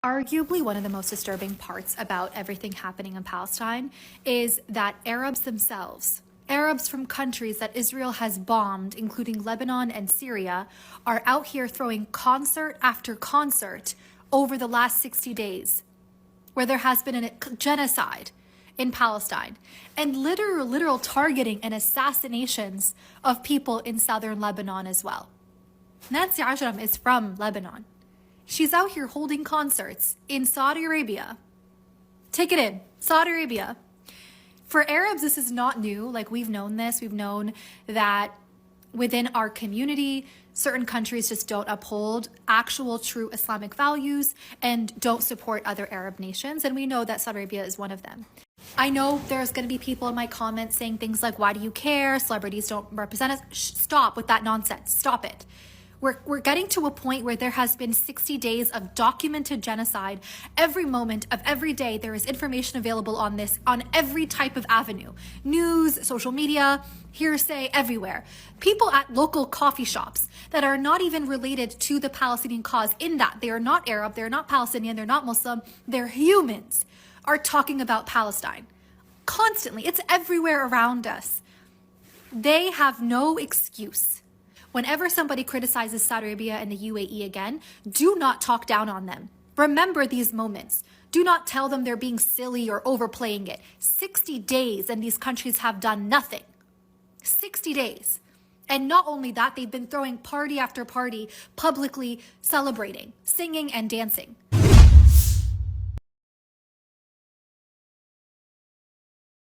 Arguably, one of the most disturbing parts about everything happening in Palestine is that Arabs themselves, Arabs from countries that Israel has bombed, including Lebanon and Syria, are out here throwing concert after concert over the last 60 days, where there has been a genocide in Palestine and literal targeting and assassinations of people in southern Lebanon as well. Nancy Ajram is from Lebanon. She's out here holding concerts in Saudi Arabia. Take it in, Saudi Arabia. For Arabs, this is not new. Like, we've known this. We've known that within our community, certain countries just don't uphold actual true Islamic values and don't support other Arab nations. And we know that Saudi Arabia is one of them. I know there's going to be people in my comments saying things like, why do you care? Celebrities don't represent us. Stop with that nonsense. Stop it. We're getting to a point where there has been 60 days of documented genocide. Every moment of every day, there is information available on this on every type of avenue. News, social media, hearsay, everywhere. People at local coffee shops that are not even related to the Palestinian cause, in that they are not Arab, they're not Palestinian, they're not Muslim, they're humans, are talking about Palestine. Constantly. It's everywhere around us. They have no excuse. Whenever somebody criticizes Saudi Arabia and the UAE again, do not talk down on them. Remember these moments. Do not tell them they're being silly or overplaying it. 60 days and these countries have done nothing. 60 days. And not only that, they've been throwing party after party, publicly celebrating, singing and dancing.